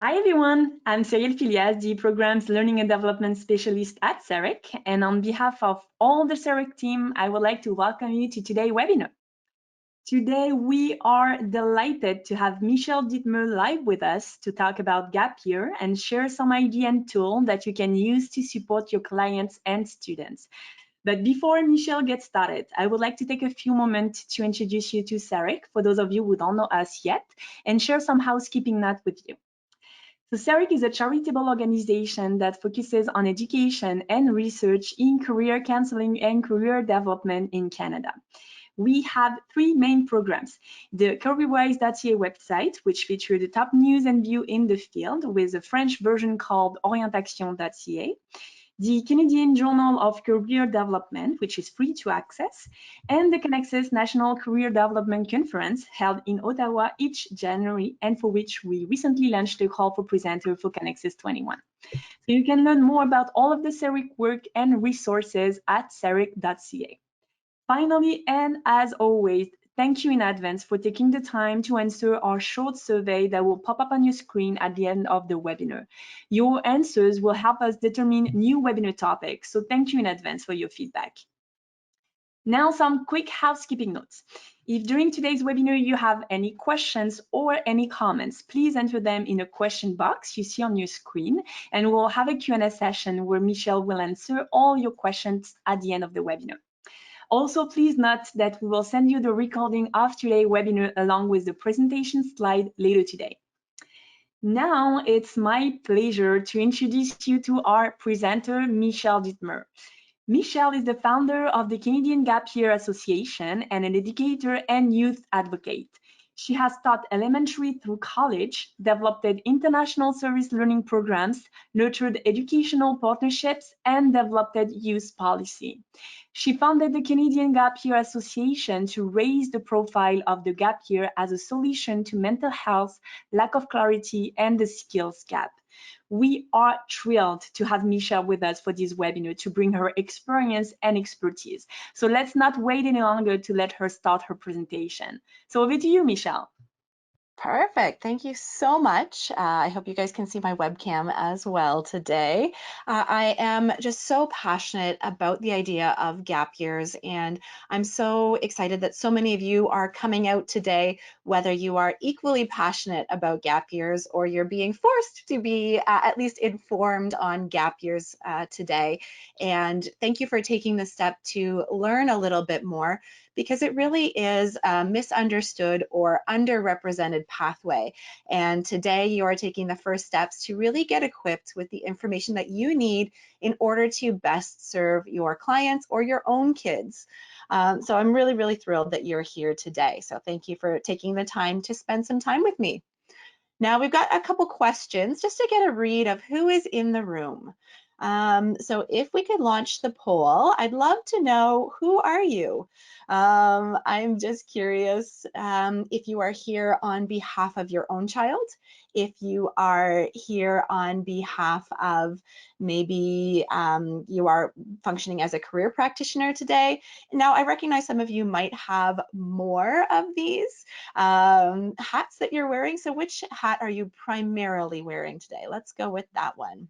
Hi everyone, I'm Cyril Filias, the program's Learning and Development Specialist at CEREC, and on behalf of all the CEREC team, I would like to welcome you to today's webinar. Today, we are delighted to have Michelle Dittmer live with us to talk about gap year and share some idea and tool that you can use to support your clients and students. But before Michelle gets started, I would like to take a few moments to introduce you to CEREC, for those of you who don't know us yet, and share some housekeeping notes with you. So CEREC is a charitable organization that focuses on education and research in career counseling and career development in Canada. We have three main programs: the careerwise.ca website, which features the top news and view in the field, with a French version called orientation.ca, the Canadian Journal of Career Development, which is free to access, and the Connexus National Career Development Conference held in Ottawa each January, and for which we recently launched a call for presenter for Connexus 21. So you can learn more about all of the CEREC work and resources at cerec.ca. Finally, and as always, thank you in advance for taking the time to answer our short survey that will pop up on your screen at the end of the webinar. Your answers will help us determine new webinar topics, so thank you in advance for your feedback. Now, some quick housekeeping notes. If during today's webinar you have any questions or any comments, please enter them in a question box you see on your screen, and we'll have a Q&A session where Michelle will answer all your questions at the end of the webinar. Also, please note that we will send you the recording of today's webinar along with the presentation slide later today. Now, it's my pleasure to introduce you to our presenter, Michelle Dittmer. Michelle is the founder of the Canadian Gap Year Association and an educator and youth advocate. She has taught elementary through college, developed international service learning programs, nurtured educational partnerships, and developed youth policy. She founded the Canadian Gap Year Association to raise the profile of the gap year as a solution to mental health, lack of clarity, and the skills gap. We are thrilled to have Michelle with us for this webinar to bring her experience and expertise. So let's not wait any longer to let her start her presentation. So over to you, Michelle. Perfect. Thank you so much. I hope you guys can see my webcam as well today. I am just so passionate about the idea of gap years, and I'm so excited that so many of you are coming out today, whether you are equally passionate about gap years or you're being forced to be at least informed on gap years today. And thank you for taking the step to learn a little bit more, because it really is a misunderstood or underrepresented pathway. And today you are taking the first steps to really get equipped with the information that you need in order to best serve your clients or your own kids. So I'm really, really thrilled that you're here today. So thank you for taking the time to spend some time with me. Now we've got a couple questions just to get a read of who is in the room. So if we could launch the poll, I'd love to know, who are you? I'm just curious if you are here on behalf of your own child, if you are here on behalf of maybe you are functioning as a career practitioner today. Now, I recognize some of you might have more of these hats that you're wearing. So which hat are you primarily wearing today? Let's go with that one.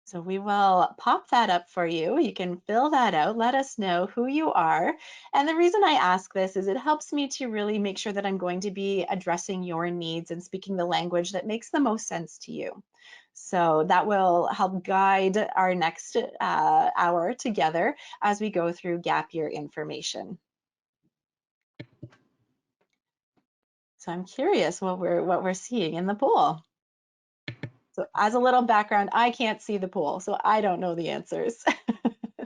So we will pop that up for you. You can fill that out. Let us know who you are. And the reason I ask this is it helps me to really make sure that I'm going to be addressing your needs and speaking the language that makes the most sense to you. So that will help guide our next hour together as we go through gap year information. So I'm curious what we're seeing in the poll. So as a little background, I can't see the poll, so I don't know the answers.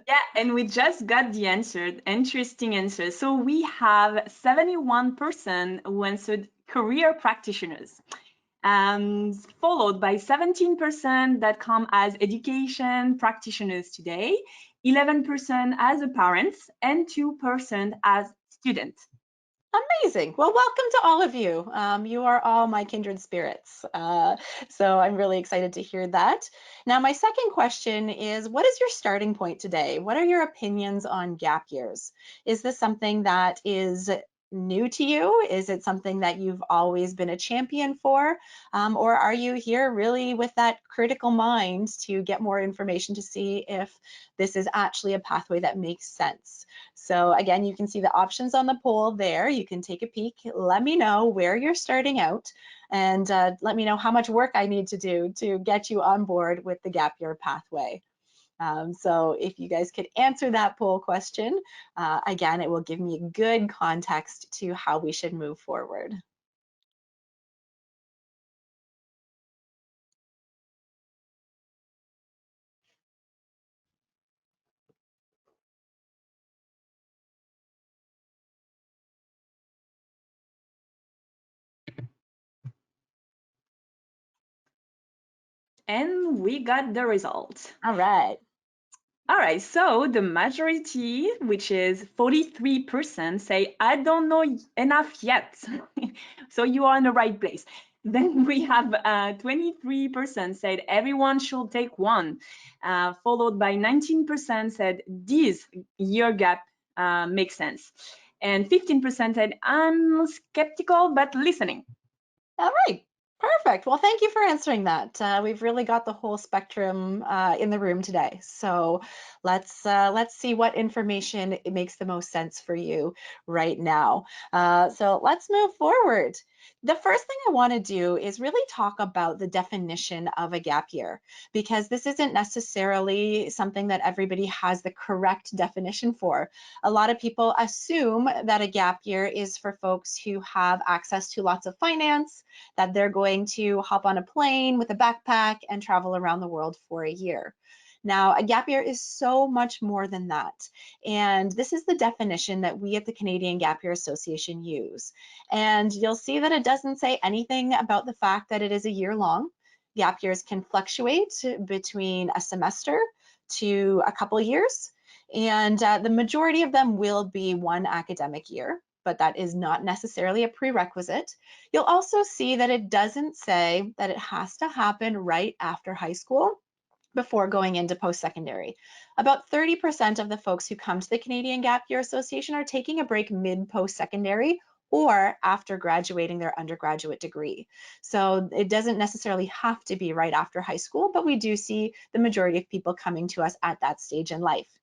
Yeah, and we just got the answer, interesting answer. So we have 71% who answered career practitioners, followed by 17% that come as education practitioners today, 11% as a parents, and 2% as students. Amazing. Well, welcome to all of you. You are all my kindred spirits. So I'm really excited to hear that. Now, my second question is, what is your starting point today? What are your opinions on gap years? Is this something that is new to you? Is it something that you've always been a champion for? Or are you here really with that critical mind to get more information to see if this is actually a pathway that makes sense? So again, you can see the options on the poll there. You can take a peek. Let me know where you're starting out, and let me know how much work I need to do to get you on board with the gap year pathway. So if you guys could answer that poll question, again, it will give me good context to how we should move forward. And we got the result. All right. All right, so the majority, which is 43%, say, I don't know enough yet. So you are in the right place. Then we have 23% said everyone should take one, followed by 19% said this year gap makes sense. And 15% said, I'm skeptical but listening. All right. Perfect. Well, thank you for answering that. We've really got the whole spectrum in the room today. So let's see what information it makes the most sense for you right now. So let's move forward. The first thing I want to do is really talk about the definition of a gap year, because this isn't necessarily something that everybody has the correct definition for. A lot of people assume that a gap year is for folks who have access to lots of finance, that they're going to hop on a plane with a backpack and travel around the world for a year. Now, a gap year is so much more than that. And this is the definition that we at the Canadian Gap Year Association use. And you'll see that it doesn't say anything about the fact that it is a year long. Gap years can fluctuate between a semester to a couple years. And the majority of them will be one academic year, but that is not necessarily a prerequisite. You'll also see that it doesn't say that it has to happen right after high school before going into post-secondary. About 30% of the folks who come to the Canadian Gap Year Association are taking a break mid-post-secondary or after graduating their undergraduate degree. So it doesn't necessarily have to be right after high school, but we do see the majority of people coming to us at that stage in life.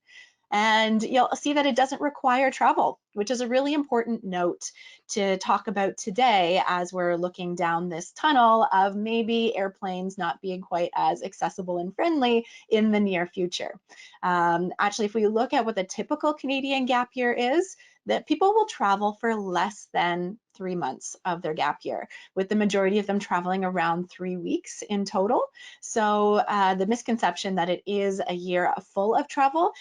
And you'll see that it doesn't require travel, which is a really important note to talk about today as we're looking down this tunnel of maybe airplanes not being quite as accessible and friendly in the near future. Actually, if we look at what the typical Canadian gap year is, that people will travel for less than 3 months of their gap year, with the majority of them traveling around 3 weeks in total. So the misconception that it is a year full of travel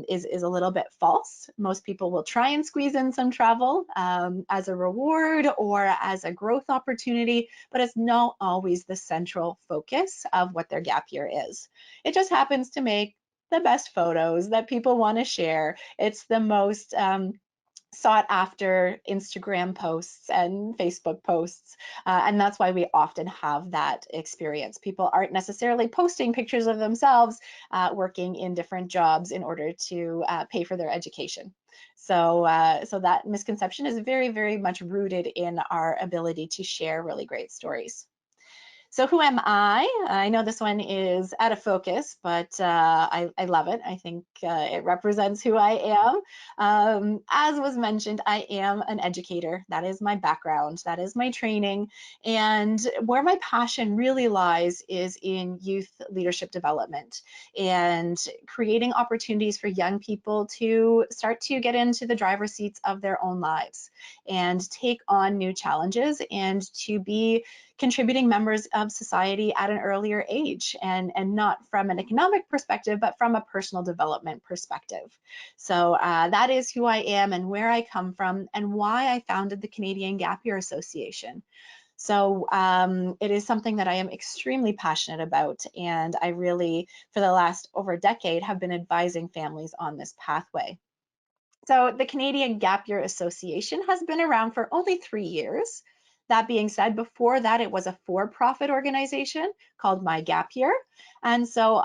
is a little bit false. Most people will try and squeeze in some travel as a reward or as a growth opportunity, but it's not always the central focus of what their gap year is. It just happens to make the best photos that people want to share. It's the most sought after Instagram posts and Facebook posts. And that's why we often have that experience. People aren't necessarily posting pictures of themselves working in different jobs in order to pay for their education. So that misconception is very, very much rooted in our ability to share really great stories. So who am I? I know this one is out of focus, but I love it. I think it represents who I am. As was mentioned, I am an educator. That is my background. That is my training. And where my passion really lies is in youth leadership development and creating opportunities for young people to start to get into the driver's seats of their own lives and take on new challenges and to be contributing members of society at an earlier age, and not from an economic perspective, but from a personal development perspective. So that is who I am and where I come from and why I founded the Canadian Gap Year Association. So it is something that I am extremely passionate about, and I really, for the last over a decade, have been advising families on this pathway. So the Canadian Gap Year Association has been around for only 3 years. That being said, before that, it was a for-profit organization called My Gap Year. And so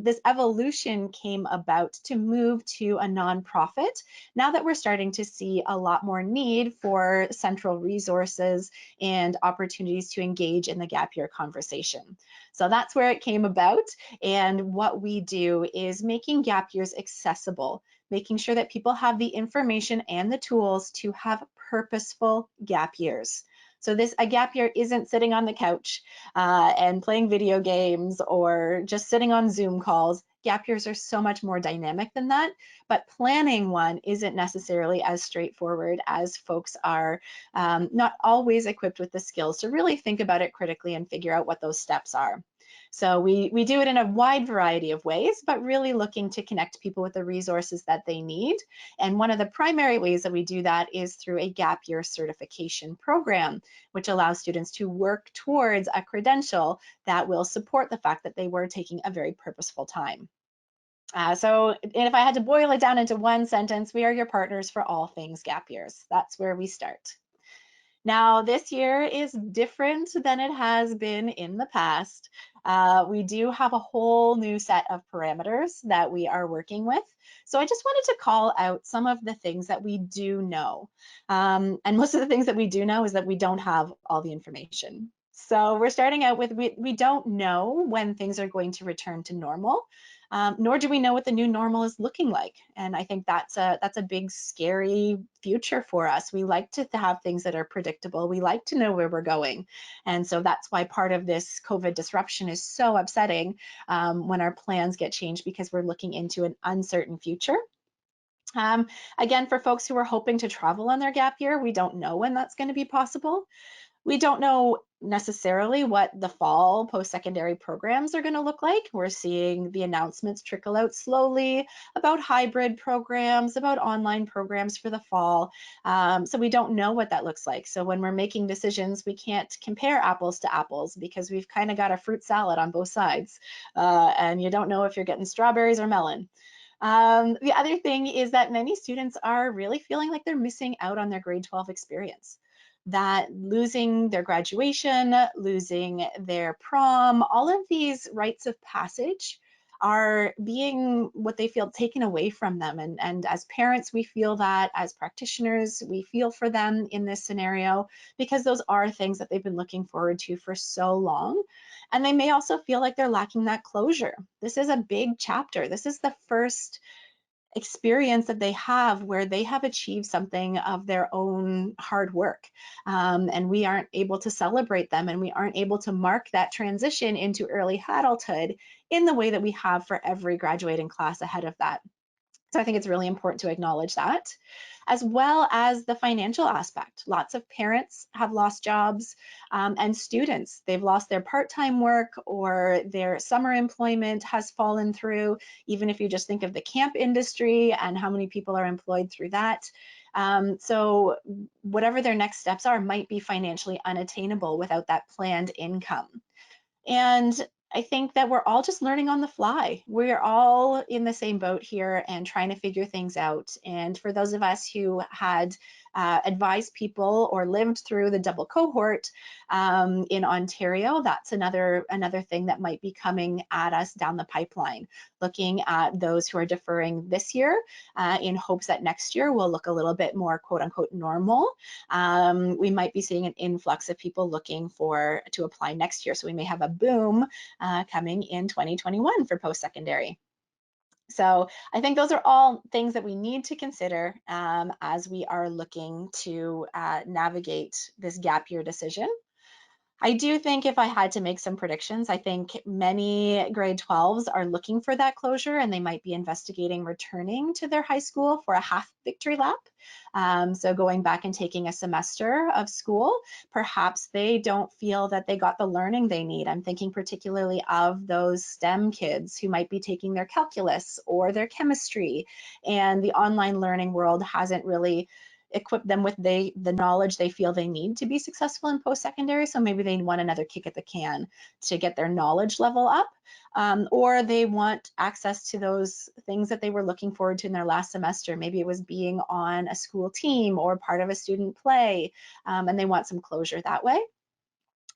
this evolution came about to move to a nonprofit now that we're starting to see a lot more need for central resources and opportunities to engage in the gap year conversation. So that's where it came about. And what we do is making gap years accessible, making sure that people have the information and the tools to have purposeful gap years. So a gap year isn't sitting on the couch and playing video games or just sitting on Zoom calls. Gap years are so much more dynamic than that, but planning one isn't necessarily as straightforward as folks are not always equipped with the skills to really think about it critically and figure out what those steps are. So we do it in a wide variety of ways, but really looking to connect people with the resources that they need. And one of the primary ways that we do that is through a gap year certification program, which allows students to work towards a credential that will support the fact that they were taking a very purposeful time. So if I had to boil it down into one sentence, we are your partners for all things gap years. That's where we start. Now, this year is different than it has been in the past. We do have a whole new set of parameters that we are working with. So I just wanted to call out some of the things that we do know. And most of the things that we do know is that we don't have all the information. So we're starting out with, we don't know when things are going to return to normal. Nor do we know what the new normal is looking like. And I think that's a big, scary future for us. We like to have things that are predictable. We like to know where we're going. And so that's why part of this COVID disruption is so upsetting when our plans get changed, because we're looking into an uncertain future. Again, for folks who are hoping to travel on their gap year, we don't know when that's going to be possible. We don't know necessarily what the fall post-secondary programs are going to look like. We're seeing the announcements trickle out slowly about hybrid programs, about online programs for the fall. So we don't know what that looks like. So when we're making decisions, we can't compare apples to apples because we've kind of got a fruit salad on both sides. And you don't know if you're getting strawberries or melon. The other thing is that many students are really feeling like they're missing out on their grade 12 experience, that losing their graduation, losing their prom, all of these rites of passage are being what they feel taken away from them. And as parents, we feel that. As practitioners, we feel for them in this scenario because those are things that they've been looking forward to for so long. And they may also feel like they're lacking that closure. This is a big chapter. This is the first experience that they have where they have achieved something of their own hard work. And we aren't able to celebrate them, and we aren't able to mark that transition into early adulthood in the way that we have for every graduating class ahead of that. So I think it's really important to acknowledge that, as well as the financial aspect. Lots of parents have lost jobs, and students, they've lost their part-time work or their summer employment has fallen through, even if you just think of the camp industry and how many people are employed through that. So whatever their next steps are might be financially unattainable without that planned income. And I think that we're all just learning on the fly. We're all in the same boat here and trying to figure things out. And for those of us who had advised people or lived through the double cohort in Ontario, that's another thing that might be coming at us down the pipeline, looking at those who are deferring this year in hopes that next year will look a little bit more quote unquote normal. We might be seeing an influx of people looking to apply next year. So we may have a boom coming in 2021 for post-secondary. So I think those are all things that we need to consider as we are looking to navigate this gap year decision. I do think if I had to make some predictions, I think many grade 12s are looking for that closure, and they might be investigating returning to their high school for a half victory lap. So going back and taking a semester of school, perhaps they don't feel that they got the learning they need. I'm thinking particularly of those STEM kids who might be taking their calculus or their chemistry, and the online learning world hasn't really equip them with the knowledge they feel they need to be successful in post-secondary. So maybe they want another kick at the can to get their knowledge level up, or they want access to those things that they were looking forward to in their last semester. Maybe it was being on a school team or part of a student play, and they want some closure that way.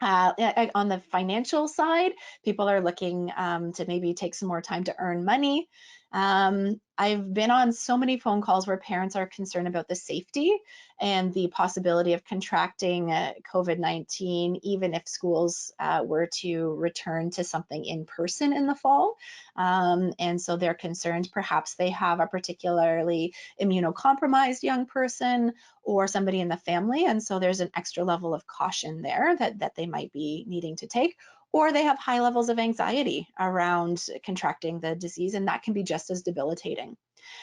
On the financial side, people are looking to maybe take some more time to earn money. I've been on so many phone calls where parents are concerned about the safety and the possibility of contracting COVID-19, even if schools were to return to something in person in the fall. And so they're concerned perhaps they have a particularly immunocompromised young person or somebody in the family. And so there's an extra level of caution there that they might be needing to take, or they have high levels of anxiety around contracting the disease, and that can be just as debilitating.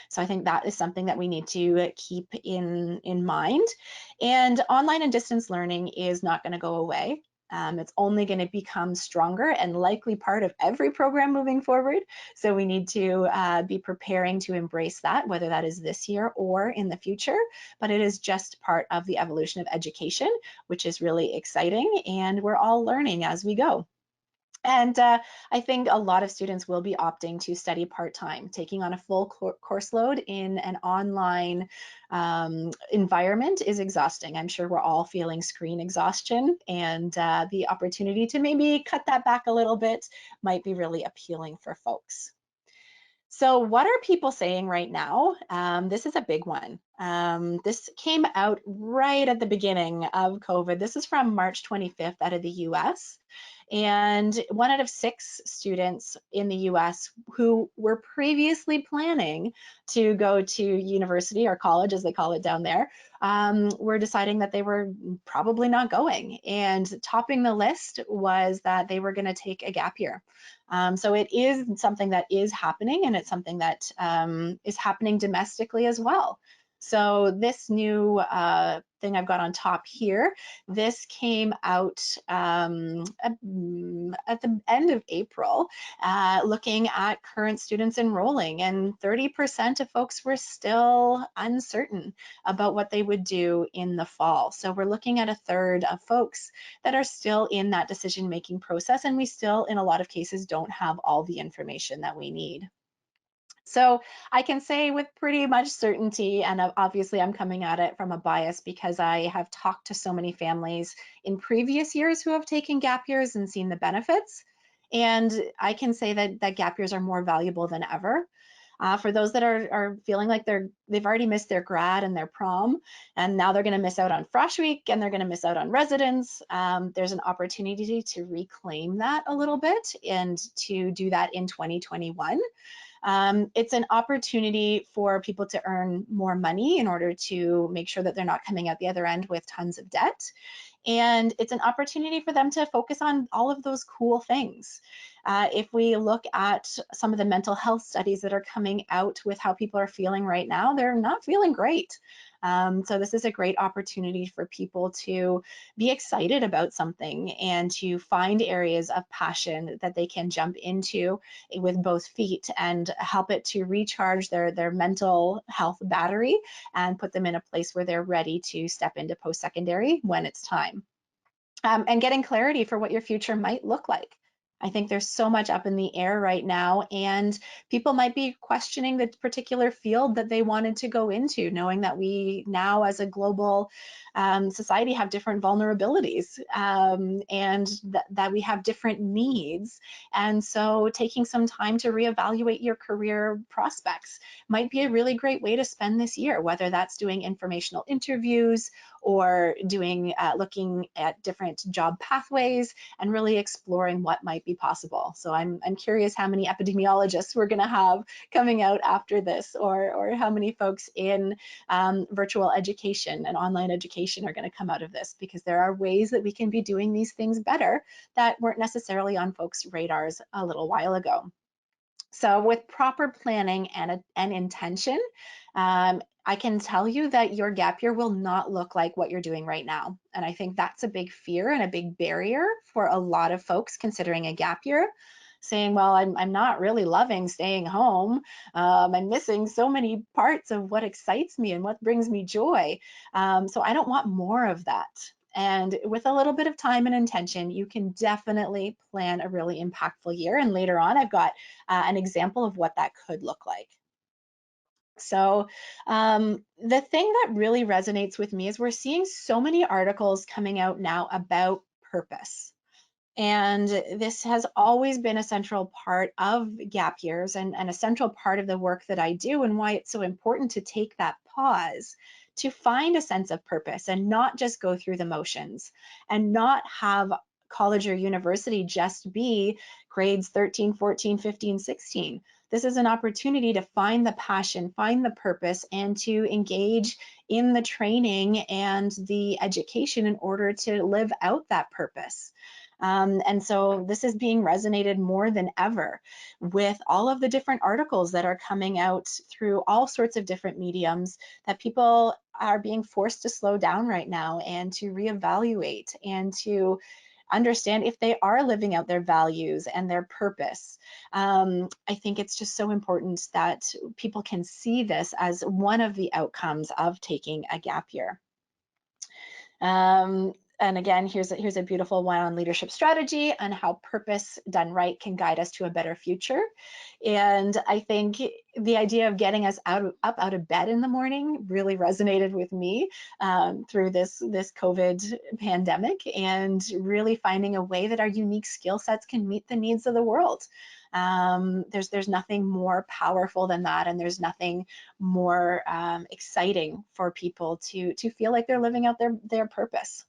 So I think that is something that we need to keep in mind. And online and distance learning is not going to go away. It's only going to become stronger and likely part of every program moving forward. So we need to be preparing to embrace that, whether that is this year or in the future. But it is just part of the evolution of education, which is really exciting. And we're all learning as we go. And I think a lot of students will be opting to study part-time. Taking on a full course load in an online environment is exhausting. I'm sure we're all feeling screen exhaustion, and the opportunity to maybe cut that back a little bit might be really appealing for folks. So what are people saying right now? This is a big one. This came out right at the beginning of COVID. This is from March 25th out of the US. And 1 out of 6 students in the US who were previously planning to go to university or college, as they call it down there, were deciding that they were probably not going. And topping the list was that they were going to take a gap year. So it is something that is happening, and it's something that is happening domestically as well. So this new thing I've got on top here, this came out at the end of April, looking at current students enrolling, and 30% of folks were still uncertain about what they would do in the fall. So we're looking at a third of folks that are still in that decision-making process, and we still, in a lot of cases, don't have all the information that we need. So I can say with pretty much certainty, and obviously I'm coming at it from a bias because I have talked to so many families in previous years who have taken gap years and seen the benefits. And I can say that gap years are more valuable than ever. For those that are feeling like they've already missed their grad and their prom, and now they're going to miss out on Fresh Week and they're going to miss out on residence, there's an opportunity to reclaim that a little bit and to do that in 2021. It's an opportunity for people to earn more money in order to make sure that they're not coming out the other end with tons of debt. And it's an opportunity for them to focus on all of those cool things. If we look at some of the mental health studies that are coming out with how people are feeling right now, they're not feeling great. So this is a great opportunity for people to be excited about something and to find areas of passion that they can jump into with both feet and help it to recharge their mental health battery and put them in a place where they're ready to step into post-secondary when it's time. And getting clarity for what your future might look like. I think there's so much up in the air right now, and people might be questioning the particular field that they wanted to go into, knowing that we now as a global society have different vulnerabilities, and that we have different needs. And so taking some time to reevaluate your career prospects might be a really great way to spend this year, whether that's doing informational interviews or doing looking at different job pathways and really exploring what might be possible. So I'm curious how many epidemiologists we're going to have coming out after this, or how many folks in virtual education and online education are going to come out of this, because there are ways that we can be doing these things better that weren't necessarily on folks' radars a little while ago. So with proper planning and intention, I can tell you that your gap year will not look like what you're doing right now. And I think that's a big fear and a big barrier for a lot of folks considering a gap year. saying, well, I'm not really loving staying home. I'm missing so many parts of what excites me and what brings me joy. So I don't want more of that. And with a little bit of time and intention, you can definitely plan a really impactful year. And later on, I've got an example of what that could look like. So the thing that really resonates with me is we're seeing so many articles coming out now about purpose. And this has always been a central part of gap years and a central part of the work that I do, and why it's so important to take that pause to find a sense of purpose and not just go through the motions and not have college or university just be grades 13, 14, 15, 16. This is an opportunity to find the passion, find the purpose, and to engage in the training and the education in order to live out that purpose. And so this is being resonated more than ever with all of the different articles that are coming out through all sorts of different mediums, that people are being forced to slow down right now and to reevaluate and to understand if they are living out their values and their purpose. I think it's just so important that people can see this as one of the outcomes of taking a gap year. And again, here's a beautiful one on leadership strategy and how purpose done right can guide us to a better future. And I think the idea of getting us up out of bed in the morning really resonated with me through this COVID pandemic, and really finding a way that our unique skill sets can meet the needs of the world. There's nothing more powerful than that, and there's nothing more exciting for people to feel like they're living out their purpose.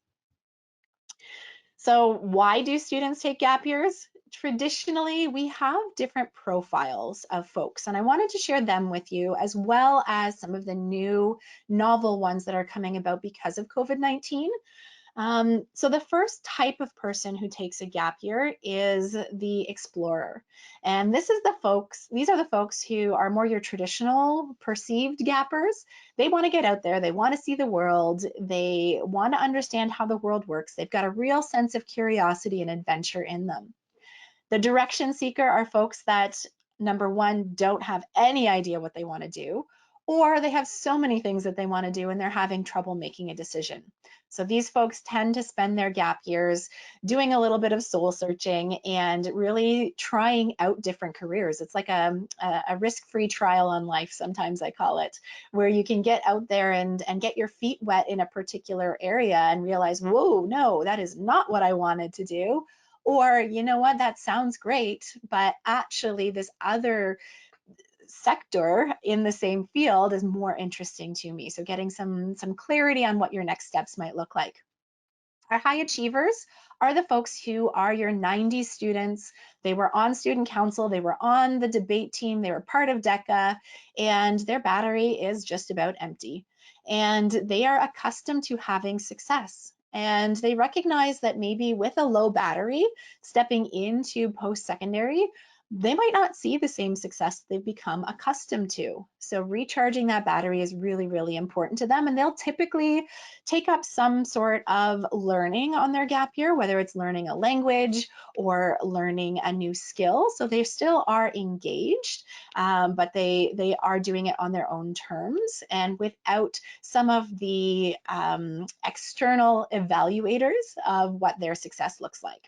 So why do students take gap years? Traditionally, we have different profiles of folks, and I wanted to share them with you, as well as some of the new novel ones that are coming about because of COVID-19. So the first type of person who takes a gap year is the explorer. And these are the folks who are more your traditional perceived gappers. They want to get out there, they want to see the world, they want to understand how the world works. They've got a real sense of curiosity and adventure in them. The direction seeker are folks that, number one, don't have any idea what they want to do, or they have so many things that they want to do and they're having trouble making a decision. So these folks tend to spend their gap years doing a little bit of soul searching and really trying out different careers. It's like a risk-free trial on life, sometimes I call it, where you can get out there and get your feet wet in a particular area and realize, whoa, no, that is not what I wanted to do. Or, you know what, that sounds great, but actually this other sector in the same field is more interesting to me. So getting some clarity on what your next steps might look like. Our high achievers are the folks who are your 90s students. They were on student council, they were on the debate team, they were part of DECA, and their battery is just about empty. And they are accustomed to having success. And they recognize that maybe with a low battery, stepping into post-secondary, they might not see the same success they've become accustomed to. So recharging that battery is really, really important to them. And they'll typically take up some sort of learning on their gap year, whether it's learning a language or learning a new skill. So they still are engaged, but they are doing it on their own terms and without some of the external evaluators of what their success looks like.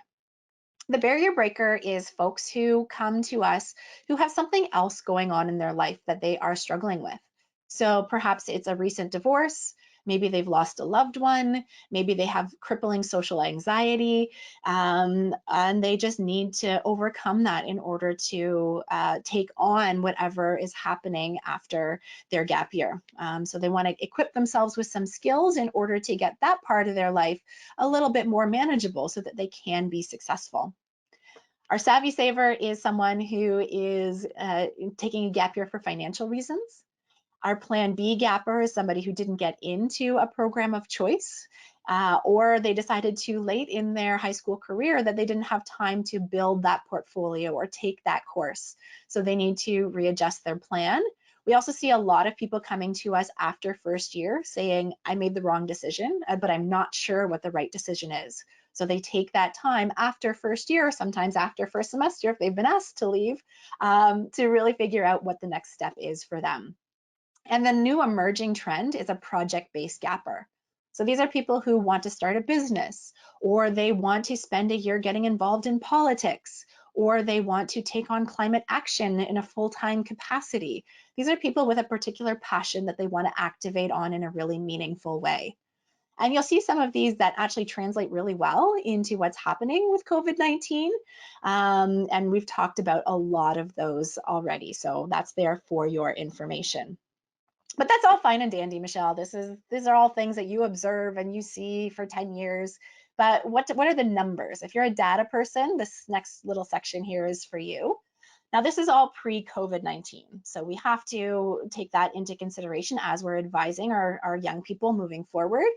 The barrier breaker is folks who come to us who have something else going on in their life that they are struggling with. So perhaps it's a recent divorce, maybe they've lost a loved one, maybe they have crippling social anxiety, and they just need to overcome that in order to take on whatever is happening after their gap year. So they want to equip themselves with some skills in order to get that part of their life a little bit more manageable so that they can be successful. Our savvy saver is someone who is taking a gap year for financial reasons. Our plan B gapper is somebody who didn't get into a program of choice, or they decided too late in their high school career that they didn't have time to build that portfolio or take that course. So they need to readjust their plan. We also see a lot of people coming to us after first year saying, I made the wrong decision, but I'm not sure what the right decision is. So they take that time after first year, sometimes after first semester, if they've been asked to leave, to really figure out what the next step is for them. And the new emerging trend is a project-based gapper. So these are people who want to start a business, or they want to spend a year getting involved in politics, or they want to take on climate action in a full-time capacity. These are people with a particular passion that they want to activate on in a really meaningful way. And you'll see some of these that actually translate really well into what's happening with COVID-19. And we've talked about a lot of those already. So that's there for your information. But that's all fine and dandy, Michelle. These are all things that you observe and you see for 10 years. But what are the numbers? If you're a data person, this next little section here is for you. Now, this is all pre-COVID-19, so we have to take that into consideration as we're advising our young people moving forward.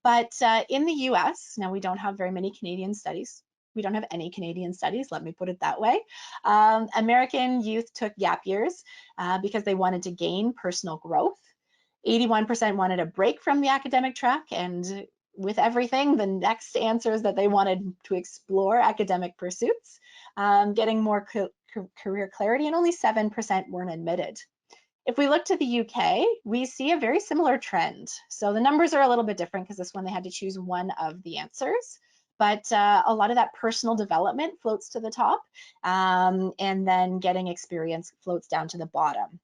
But in the US, now we don't have very many Canadian studies. We don't have any Canadian studies, let me put it that way. American youth took gap years because they wanted to gain personal growth. 81% wanted a break from the academic track, and with everything, the next answer is that they wanted to explore academic pursuits, getting more career clarity, and only 7% weren't admitted. If we look to the UK, we see a very similar trend. So the numbers are a little bit different because this one they had to choose one of the answers. But a lot of that personal development floats to the top, and then getting experience floats down to the bottom.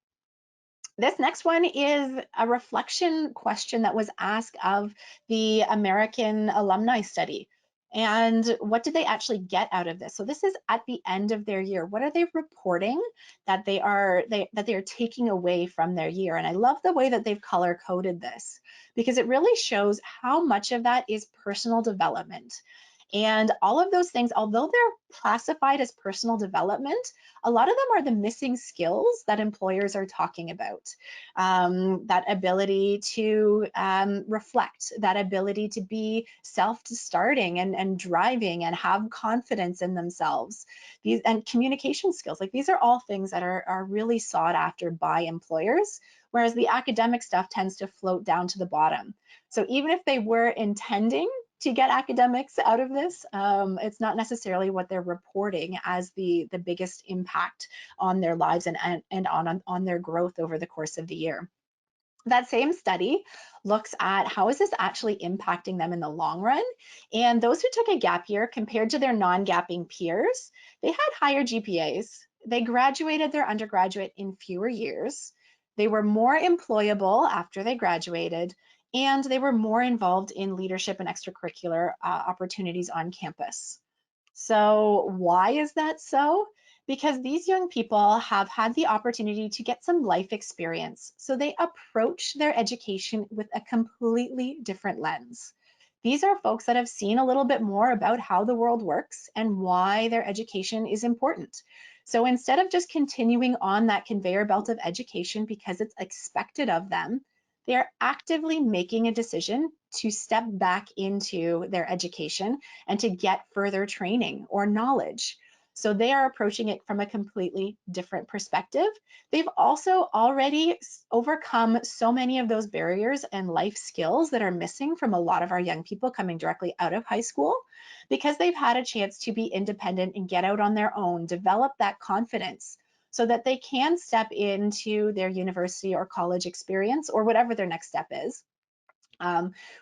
This next one is a reflection question that was asked of the American alumni study. And what did they actually get out of this? So this is at the end of their year. What are they reporting that they are taking away from their year? And I love the way that they've color coded this, because it really shows how much of that is personal development. And all of those things, although they're classified as personal development, a lot of them are the missing skills that employers are talking about. That ability to reflect, that ability to be self-starting and driving and have confidence in themselves. These and communication skills, like these are all things that are really sought after by employers, whereas the academic stuff tends to float down to the bottom. So even if they were intending to get academics out of this, it's not necessarily what they're reporting as the biggest impact on their lives and on their growth over the course of the year. That same study looks at how is this actually impacting them in the long run. And those who took a gap year compared to their non-gapping peers, they had higher GPAs. They graduated their undergraduate in fewer years. They were more employable after they graduated, and they were more involved in leadership and extracurricular opportunities on campus. So why is that so? Because these young people have had the opportunity to get some life experience. So they approach their education with a completely different lens. These are folks that have seen a little bit more about how the world works and why their education is important. So instead of just continuing on that conveyor belt of education because it's expected of them, they are actively making a decision to step back into their education and to get further training or knowledge. So they are approaching it from a completely different perspective. They've also already overcome so many of those barriers and life skills that are missing from a lot of our young people coming directly out of high school, because they've had a chance to be independent and get out on their own, develop that confidence so that they can step into their university or college experience or whatever their next step is,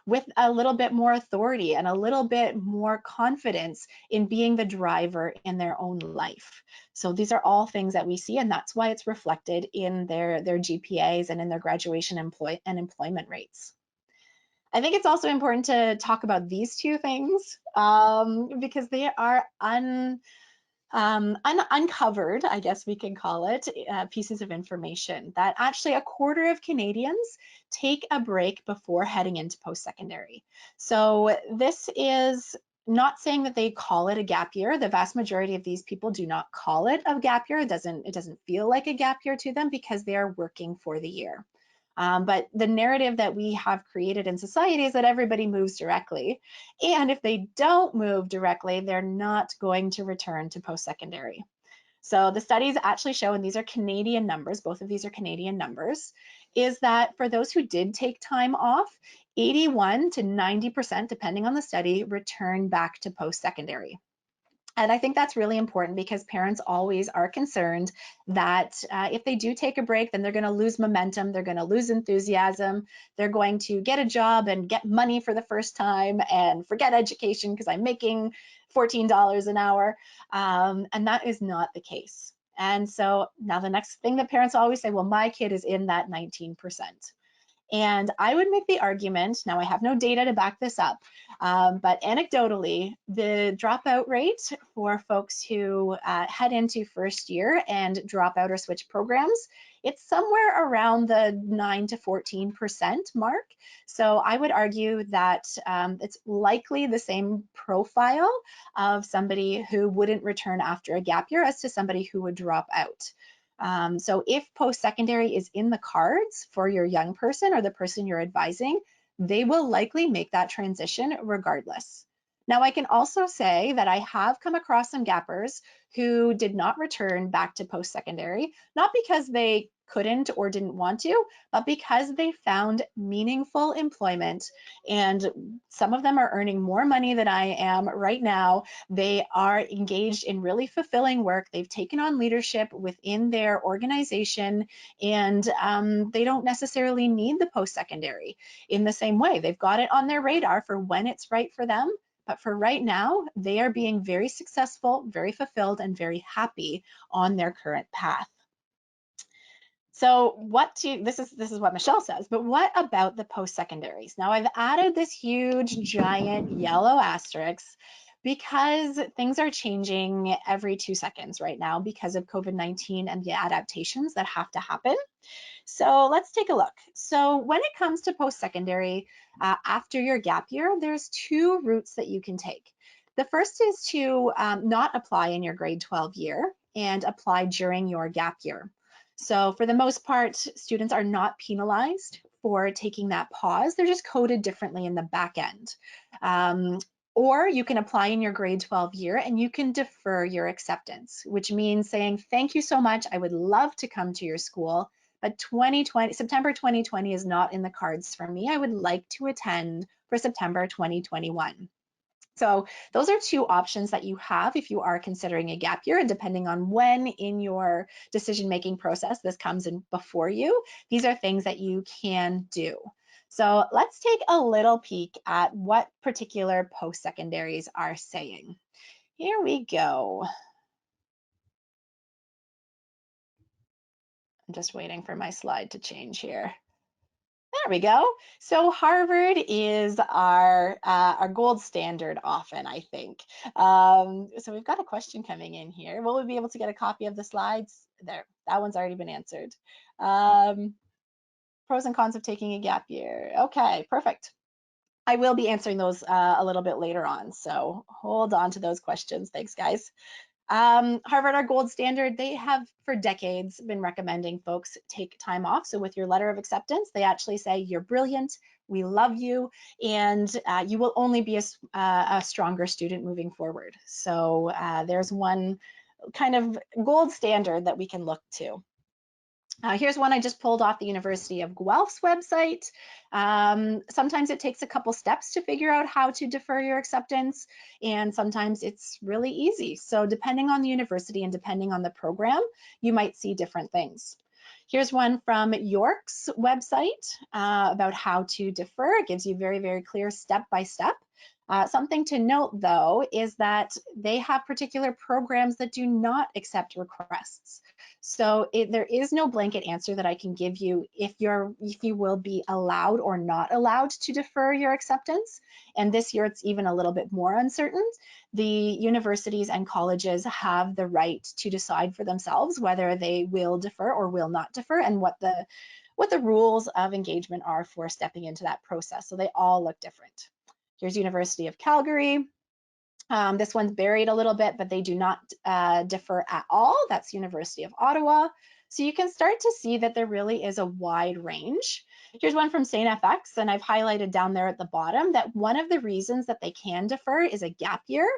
with a little bit more authority and a little bit more confidence in being the driver in their own life. So these are all things that we see, and that's why it's reflected in their GPAs and in their graduation and employment rates. I think it's also important to talk about these two things because they are uncovered, I guess we can call it, pieces of information that actually 1/4 of Canadians take a break before heading into post-secondary. So this is not saying that they call it a gap year. The vast majority of these people do not call it a gap year. It doesn't feel like a gap year to them because they are working for the year. But the narrative that we have created in society is that everybody moves directly. And if they don't move directly, they're not going to return to post-secondary. So the studies actually show, and these are Canadian numbers, both of these are Canadian numbers, is that for those who did take time off, 81 to 90%, depending on the study, return back to post-secondary. And I think that's really important because parents always are concerned that if they do take a break, then they're going to lose momentum, they're going to lose enthusiasm, they're going to get a job and get money for the first time and forget education because I'm making $14 an hour. And that is not the case. And so now the next thing that parents always say, well, my kid is in that 19%. And I would make the argument, now I have no data to back this up, but anecdotally, the dropout rate for folks who head into first year and drop out or switch programs, it's somewhere around the 9 to 14% mark. So I would argue that it's likely the same profile of somebody who wouldn't return after a gap year as to somebody who would drop out. So if post-secondary is in the cards for your young person or the person you're advising, they will likely make that transition regardless. Now, I can also say that I have come across some gappers who did not return back to post-secondary, not because they couldn't or didn't want to, but because they found meaningful employment. And some of them are earning more money than I am right now. They are engaged in really fulfilling work. They've taken on leadership within their organization, and they don't necessarily need the post-secondary in the same way. They've got it on their radar for when it's right for them. But for right now, they are being very successful, very fulfilled, and very happy on their current path. So this is what Michelle says, but what about the post-secondaries? Now I've added this huge giant yellow asterisk because things are changing every 2 seconds right now because of COVID-19 and the adaptations that have to happen. So let's take a look. So when it comes to post-secondary, after your gap year, there's 2 routes that you can take. The first is to not apply in your grade 12 year and apply during your gap year. So for the most part, students are not penalized for taking that pause. They're just coded differently in the back end. Or you can apply in your grade 12 year and you can defer your acceptance, which means saying, thank you so much. I would love to come to your school, but September 2020 is not in the cards for me. I would like to attend for September 2021. So those are 2 options that you have if you are considering a gap year, and depending on when in your decision-making process this comes in before you, these are things that you can do. So let's take a little peek at what particular post-secondaries are saying. Here we go. I'm just waiting for my slide to change here. There we go. So Harvard is our gold standard often, I think. So we've got a question coming in here. Will we be able to get a copy of the slides? There, that one's already been answered. Pros and cons of taking a gap year. Okay, perfect. I will be answering those a little bit later on, so hold on to those questions. Thanks, guys. Harvard, our gold standard, they have for decades been recommending folks take time off. So with your letter of acceptance, they actually say, you're brilliant, we love you, and you will only be a stronger student moving forward. So there's one kind of gold standard that we can look to. Here's one I just pulled off the University of Guelph's website. Sometimes it takes a couple steps to figure out how to defer your acceptance, and sometimes it's really easy. So depending on the university and depending on the program, you might see different things. Here's one from York's website about how to defer. It gives you very, very clear step-by-step. Something to note, though, is that they have particular programs that do not accept requests. So there is no blanket answer that I can give you if you will be allowed or not allowed to defer your acceptance. And this year it's even a little bit more uncertain. The universities and colleges have the right to decide for themselves whether they will defer or will not defer, and what the rules of engagement are for stepping into that process. So they all look different. Here's University of Calgary. This one's buried a little bit, but they do not defer at all. That's University of Ottawa. So you can start to see that there really is a wide range. Here's one from St. FX, and I've highlighted down there at the bottom that one of the reasons that they can defer is a gap year.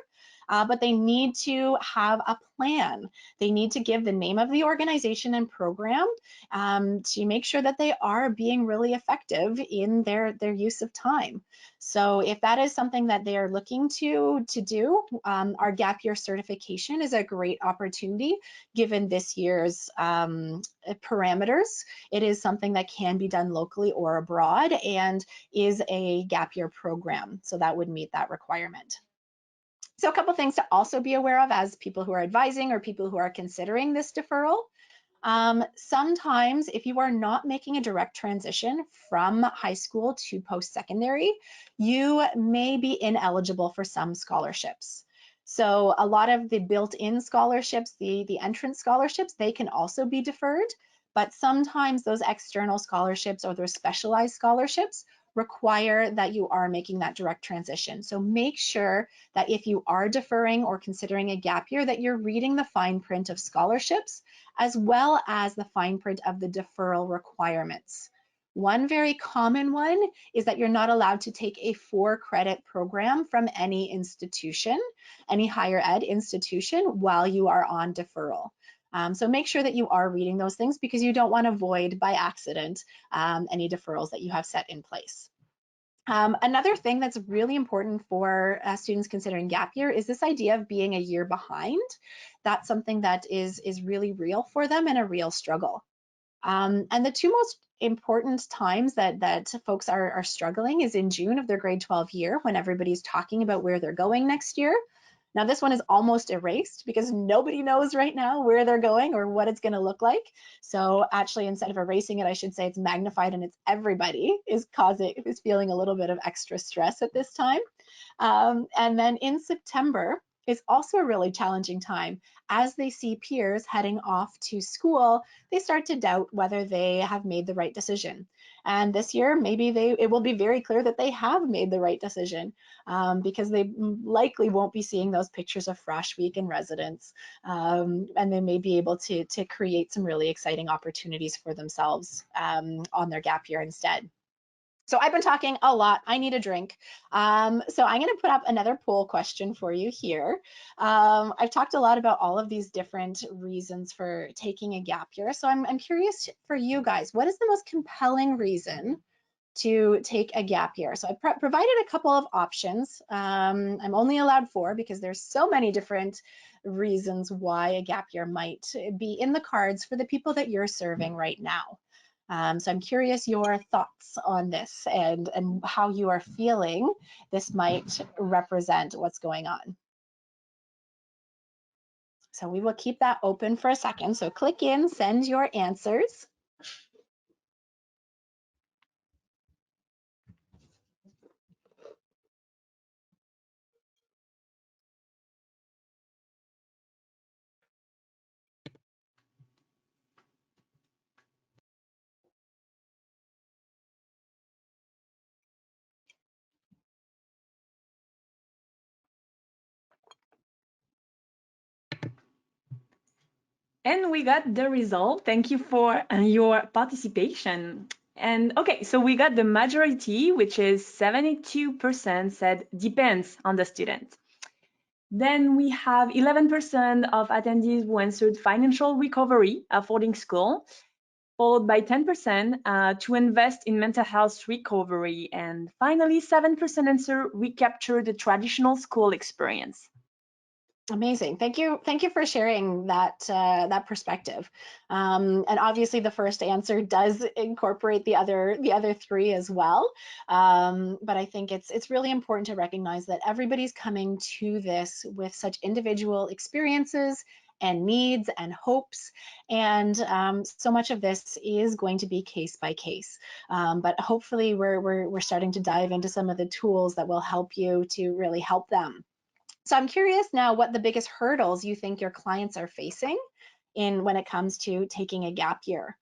but they need to have a plan. They need to give the name of the organization and program to make sure that they are being really effective in their use of time. So if that is something that they are looking to do, our gap year certification is a great opportunity given this year's parameters. It is something that can be done locally or abroad and is a gap year program. So that would meet that requirement. So a couple things to also be aware of as people who are advising or people who are considering this deferral. Sometimes if you are not making a direct transition from high school to post-secondary, you may be ineligible for some scholarships. So a lot of the built-in scholarships, the entrance scholarships, they can also be deferred, but sometimes those external scholarships or those specialized scholarships require that you are making that direct transition. So make sure that if you are deferring or considering a gap year, that you're reading the fine print of scholarships as well as the fine print of the deferral requirements. One very common one is that you're not allowed to take a 4-credit program from any institution, any higher ed institution, while you are on deferral. So make sure that you are reading those things because you don't want to void by accident any deferrals that you have set in place. Another thing that's really important for students considering gap year is this idea of being a year behind. That's something that is really real for them and a real struggle. And the two most important times that folks are struggling is in June of their grade 12 year when everybody's talking about where they're going next year. Now this one is almost erased because nobody knows right now where they're going or what it's going to look like. So actually, instead of erasing it, I should say it's magnified and it's everybody is feeling a little bit of extra stress at this time. And then in September is also a really challenging time. As they see peers heading off to school, they start to doubt whether they have made the right decision. And this year, maybe it will be very clear that they have made the right decision because they likely won't be seeing those pictures of Frosh Week and residence. And they may be able to create some really exciting opportunities for themselves on their gap year instead. So I've been talking a lot. I need a drink. So I'm going to put up another poll question for you here. I've talked a lot about all of these different reasons for taking a gap year. So I'm curious for you guys, what is the most compelling reason to take a gap year? So I provided a couple of options. I'm only allowed 4 because there's so many different reasons why a gap year might be in the cards for the people that you're serving right now. So I'm curious your thoughts on this and how you are feeling this might represent what's going on. So we will keep that open for a second. So click in, send your answers. And we got the result. Thank you for your participation. And okay, so we got the majority, which is 72% said depends on the student. Then we have 11% of attendees who answered financial recovery, affording school, followed by 10% to invest in mental health recovery. And finally, 7% answer recapture the traditional school experience. Amazing. Thank you for sharing that perspective. And obviously the first answer does incorporate the other 3 as well. But I think it's really important to recognize that everybody's coming to this with such individual experiences and needs and hopes, and so much of this is going to be case by case. But hopefully we're starting to dive into some of the tools that will help you to really help them. So I'm curious now what the biggest hurdles you think your clients are facing when it comes to taking a gap year.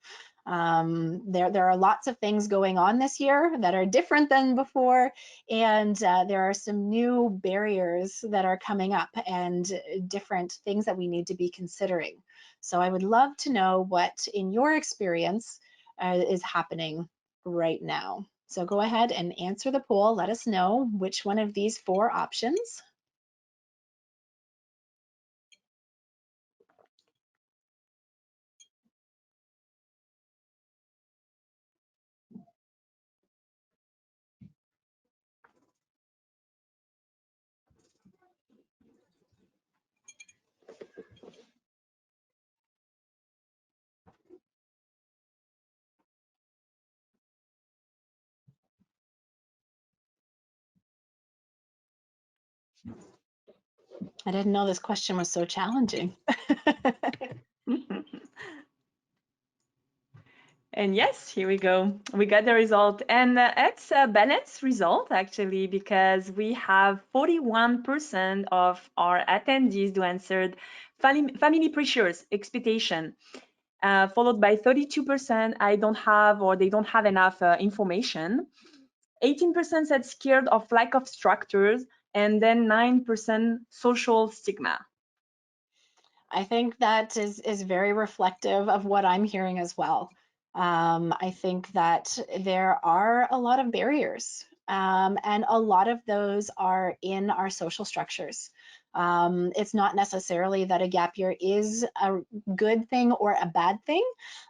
There are lots of things going on this year that are different than before, and there are some new barriers that are coming up and different things that we need to be considering. So I would love to know what, in your experience, is happening right now. So go ahead and answer the poll. Let us know which one of these 4 options I didn't know this question was so challenging. And yes, here we go. We got the result. And it's a balanced result, actually, because we have 41% of our attendees who answered family pressures, expectation, followed by 32% I don't have or they don't have enough information. 18% said scared of lack of structures, and then 9% social stigma. I think that is very reflective of what I'm hearing as well. I think that there are a lot of barriers, and a lot of those are in our social structures. It's not necessarily that a gap year is a good thing or a bad thing.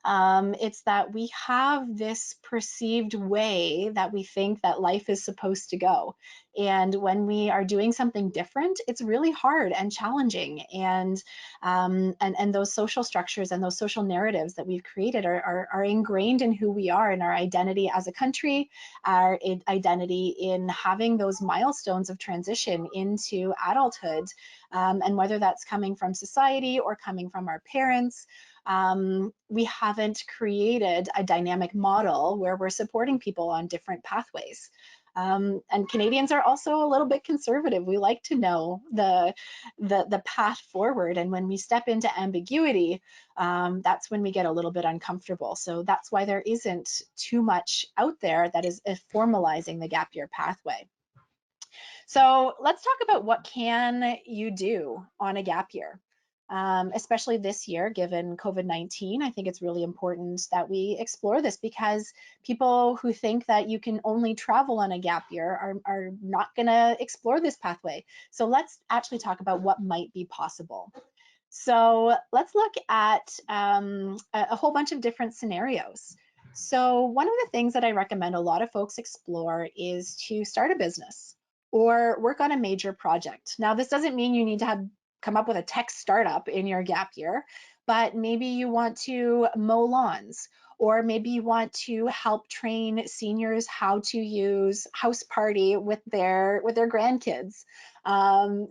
It's that we have this perceived way that we think that life is supposed to go. And when we are doing something different, it's really hard and challenging. And those social structures and those social narratives that we've created are ingrained in who we are, in our identity as a country, our identity in having those milestones of transition into adulthood, and whether that's coming from society or coming from our parents. We haven't created a dynamic model where we're supporting people on different pathways. And Canadians are also a little bit conservative. We like to know the path forward, and when we step into ambiguity, that's when we get a little bit uncomfortable. So that's why there isn't too much out there that is formalizing the gap year pathway. So let's talk about what can you do on a gap year. Especially this year, given COVID-19, I think it's really important that we explore this, because people who think that you can only travel on a gap year are not going to explore this pathway. So let's actually talk about what might be possible. So let's look at a whole bunch of different scenarios. So one of the things that I recommend a lot of folks explore is to start a business or work on a major project. Now, this doesn't mean you need to come up with a tech startup in your gap year, but maybe you want to mow lawns, or maybe you want to help train seniors how to use House Party with their grandkids.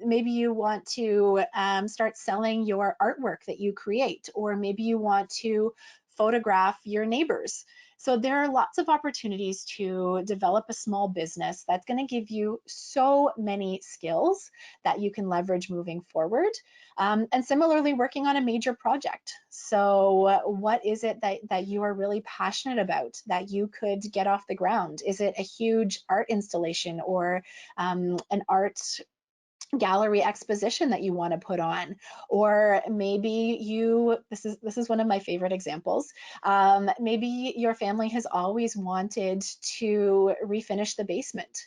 Maybe you want to start selling your artwork that you create, or maybe you want to photograph your neighbors. So there are lots of opportunities to develop a small business that's going to give you so many skills that you can leverage moving forward. And similarly, working on a major project. So what is it that you are really passionate about that you could get off the ground? Is it a huge art installation, or an art gallery exposition that you want to put on? Or maybe this is one of my favorite examples. Maybe your family has always wanted to refinish the basement.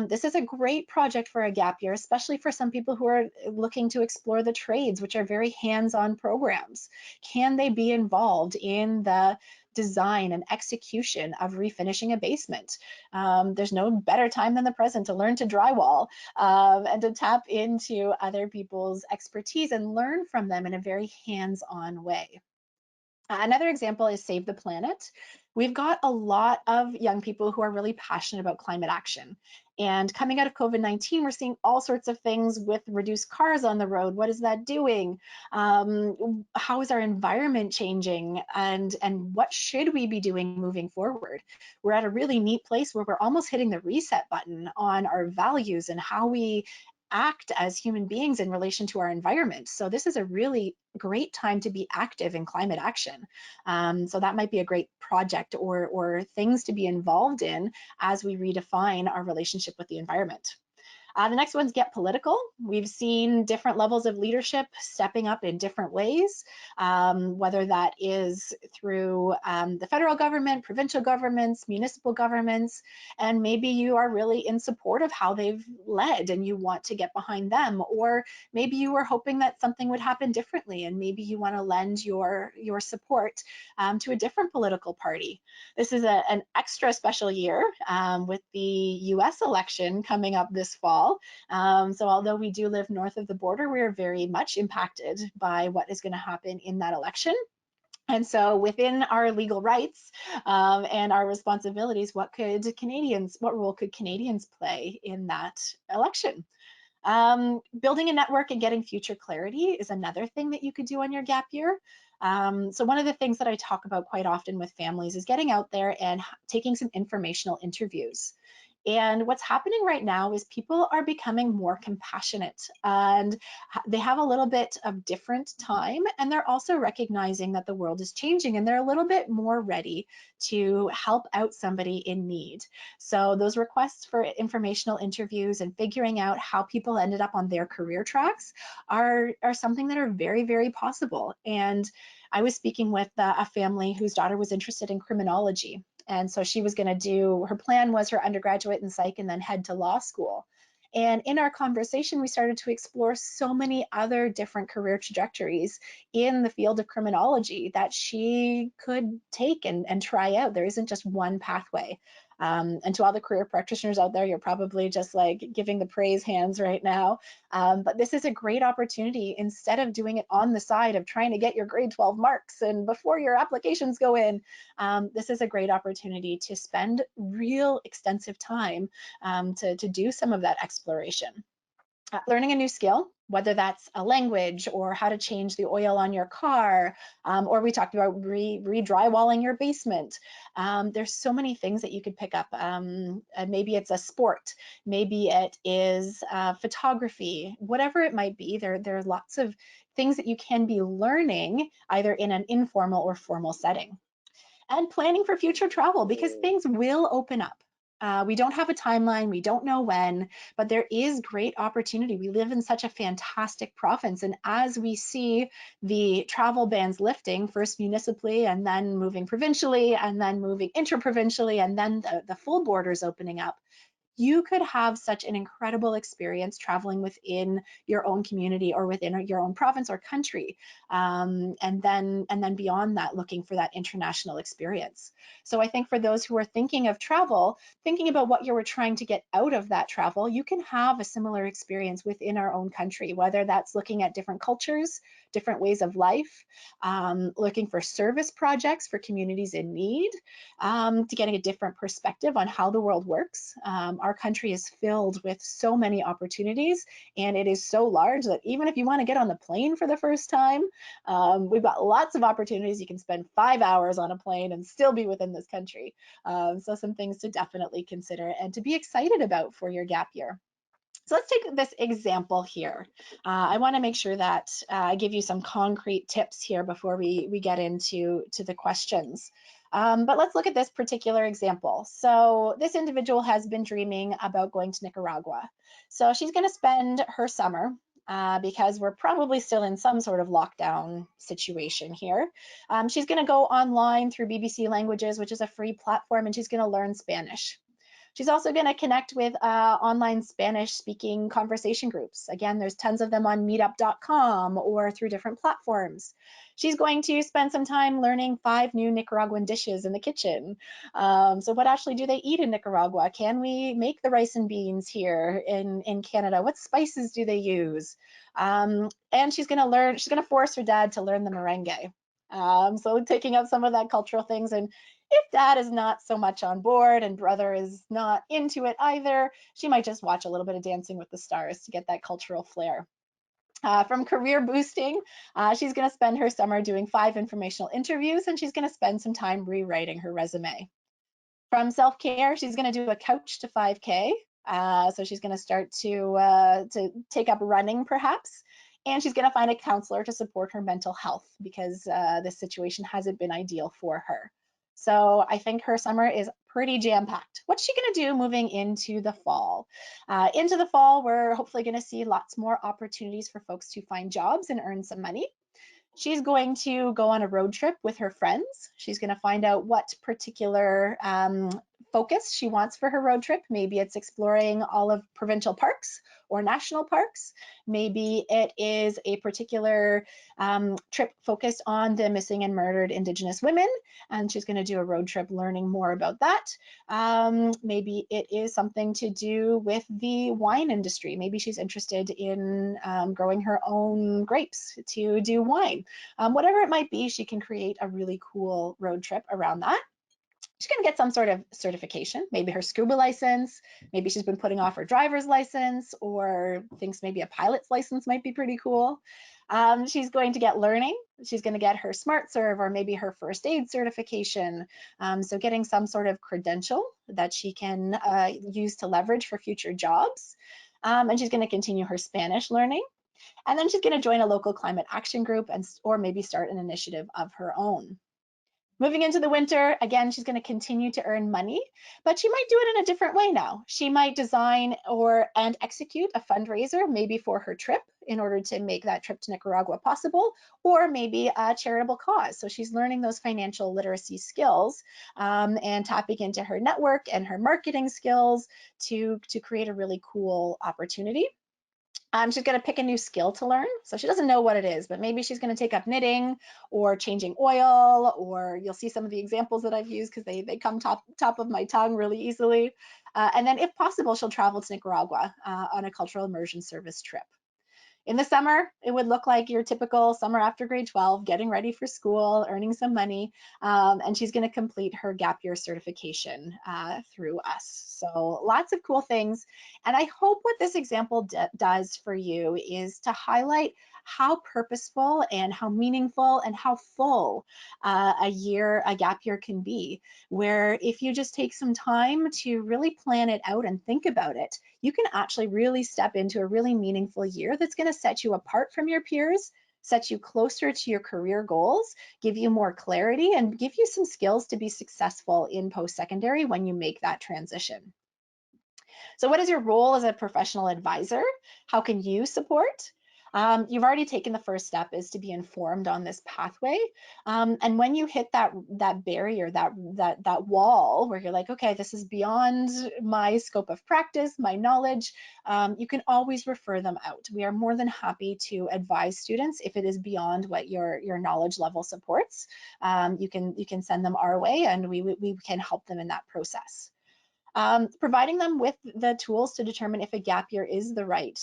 This is a great project for a gap year, especially for some people who are looking to explore the trades, which are very hands-on programs. Can they be involved in the design and execution of refinishing a basement? There's no better time than the present to learn to drywall, and to tap into other people's expertise and learn from them in a very hands-on way. Another example is Save the Planet. We've got a lot of young people who are really passionate about climate action. And coming out of COVID-19, we're seeing all sorts of things with reduced cars on the road. What is that doing? How is our environment changing? And what should we be doing moving forward? We're at a really neat place where we're almost hitting the reset button on our values and how we act as human beings in relation to our environment. So this is a really great time to be active in climate action. So that might be a great project or things to be involved in as we redefine our relationship with the environment. The next one's get political. We've seen different levels of leadership stepping up in different ways, whether that is through the federal government, provincial governments, municipal governments, and maybe you are really in support of how they've led and you want to get behind them, or maybe you were hoping that something would happen differently and maybe you want to lend your support to a different political party. This is an extra special year with the US election coming up this fall. So although we do live north of the border, we are very much impacted by what is going to happen in that election. And so within our legal rights and our responsibilities, what role could Canadians play in that election? Building a network and getting future clarity is another thing that you could do on your gap year. So one of the things that I talk about quite often with families is getting out there and taking some informational interviews. And what's happening right now is people are becoming more compassionate, and they have a little bit of different time, and they're also recognizing that the world is changing, and they're a little bit more ready to help out somebody in need. So those requests for informational interviews and figuring out how people ended up on their career tracks are something that are very, very possible. And I was speaking with a family whose daughter was interested in criminology. And so she was going to do, her plan was her undergraduate in psych and then head to law school. And in our conversation, we started to explore so many other different career trajectories in the field of criminology that she could take and try out. There isn't just one pathway. And to all the career practitioners out there, you're probably just like giving the praise hands right now. But this is a great opportunity. Instead of doing it on the side of trying to get your grade 12 marks and before your applications go in, this is a great opportunity to spend real extensive time to do some of that exploration. Learning a new skill, whether that's a language or how to change the oil on your car, or we talked about re-drywalling your basement. There's so many things that you could pick up. Maybe it's a sport, maybe it is photography, whatever it might be. There are lots of things that you can be learning either in an informal or formal setting. And planning for future travel, because things will open up. We don't have a timeline, we don't know when, but there is great opportunity. We live in such a fantastic province, and as we see the travel bans lifting, first municipally and then moving provincially and then moving interprovincially and then the full borders opening up, you could have such an incredible experience traveling within your own community or within your own province or country, and then beyond that, looking for that international experience. So I think for those who are thinking of travel, thinking about what you were trying to get out of that travel, you can have a similar experience within our own country, whether that's looking at different cultures, different ways of life, looking for service projects for communities in need, to getting a different perspective on how the world works. Our country is filled with so many opportunities, and it is so large that even if you want to get on the plane for the first time, we've got lots of opportunities. You can spend 5 hours on a plane and still be within this country. So some things to definitely consider and to be excited about for your gap year. So let's take this example here. I want to make sure that I give you some concrete tips here before we get into the questions. But let's look at this particular example. So this individual has been dreaming about going to Nicaragua. So she's going to spend her summer, because we're probably still in some sort of lockdown situation here. She's going to go online through BBC Languages, which is a free platform, and she's going to learn Spanish. She's also going to connect with online Spanish speaking conversation groups. Again, there's tons of them on meetup.com or through different platforms. She's going to spend some time learning 5 new Nicaraguan dishes in the kitchen. So what actually do they eat in Nicaragua? Can we make the rice and beans here in Canada? What spices do they use? And she's going to force her dad to learn the merengue. So taking up some of that cultural things. And if dad is not so much on board and brother is not into it either, she might just watch a little bit of Dancing with the Stars to get that cultural flair. From career boosting, she's going to spend her summer doing 5 informational interviews, and she's going to spend some time rewriting her resume. From self-care, she's going to do a couch to 5K. So she's going to start to take up running perhaps. And she's going to find a counselor to support her mental health because this situation hasn't been ideal for her. So I think her summer is pretty jam-packed. What's she going to do moving into the fall? Into the fall, we're hopefully going to see lots more opportunities for folks to find jobs and earn some money. She's going to go on a road trip with her friends. She's going to find out what particular focus she wants for her road trip. Maybe it's exploring all of provincial parks or national parks. Maybe it is a particular trip focused on the missing and murdered Indigenous women, and she's going to do a road trip learning more about that. Maybe it is something to do with the wine industry. Maybe she's interested in growing her own grapes to do wine. Whatever it might be, she can create a really cool road trip around that. She's going to get some sort of certification, maybe her scuba license, maybe she's been putting off her driver's license, or thinks maybe a pilot's license might be pretty cool. She's going to get learning. She's going to get her Smart Serve or maybe her first aid certification. So getting some sort of credential that she can use to leverage for future jobs. And she's going to continue her Spanish learning. And then she's going to join a local climate action group or maybe start an initiative of her own. Moving into the winter, again, she's going to continue to earn money, but she might do it in a different way now. She might design and execute a fundraiser, maybe for her trip in order to make that trip to Nicaragua possible, or maybe a charitable cause. So she's learning those financial literacy skills and tapping into her network and her marketing skills to create a really cool opportunity. She's going to pick a new skill to learn. So she doesn't know what it is, but maybe she's going to take up knitting or changing oil, or you'll see some of the examples that I've used because they come top of my tongue really easily. And then if possible, she'll travel to Nicaragua on a cultural immersion service trip. In the summer, it would look like your typical summer after grade 12, getting ready for school, earning some money, and she's going to complete her gap year certification through us. So lots of cool things. And I hope what this example does for you is to highlight how purposeful and how meaningful and how full a gap year can be, where if you just take some time to really plan it out and think about it, you can actually really step into a really meaningful year that's going to set you apart from your peers, set you closer to your career goals, give you more clarity, and give you some skills to be successful in post-secondary when you make that transition. So what is your role as a professional advisor? How can you support? You've already taken the first step, is to be informed on this pathway. And when you hit that barrier, that wall where you're like, okay, this is beyond my scope of practice, my knowledge, you can always refer them out. We are more than happy to advise students if it is beyond what your knowledge level supports. You can send them our way, and we can help them in that process. Providing them with the tools to determine if a gap year is the right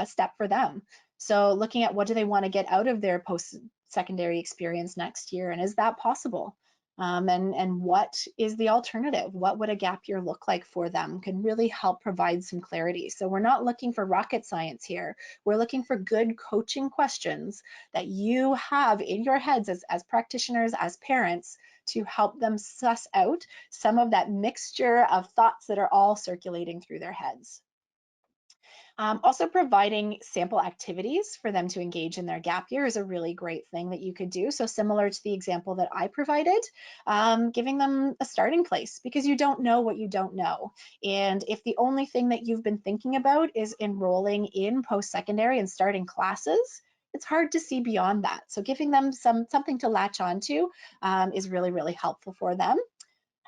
step for them. So looking at what do they want to get out of their post-secondary experience next year, and is that possible? And what is the alternative? What would a gap year look like for them? Can really help provide some clarity. So we're not looking for rocket science here. We're looking for good coaching questions that you have in your heads as practitioners, as parents, to help them suss out some of that mixture of thoughts that are all circulating through their heads. Also providing sample activities for them to engage in their gap year is a really great thing that you could do. So similar to the example that I provided, giving them a starting place, because you don't know what you don't know. And if the only thing that you've been thinking about is enrolling in post-secondary and starting classes, it's hard to see beyond that. So giving them something to latch onto is really, really helpful for them.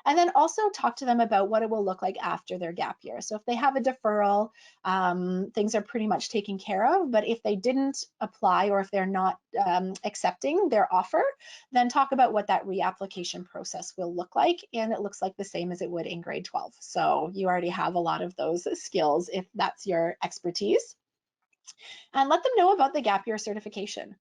And then also talk to them about what it will look like after their gap year. So if they have a deferral, things are pretty much taken care of. But if they didn't apply, or if they're not accepting their offer, then talk about what that reapplication process will look like. And it looks like the same as it would in grade 12. So you already have a lot of those skills if that's your expertise. And let them know about the gap year certification.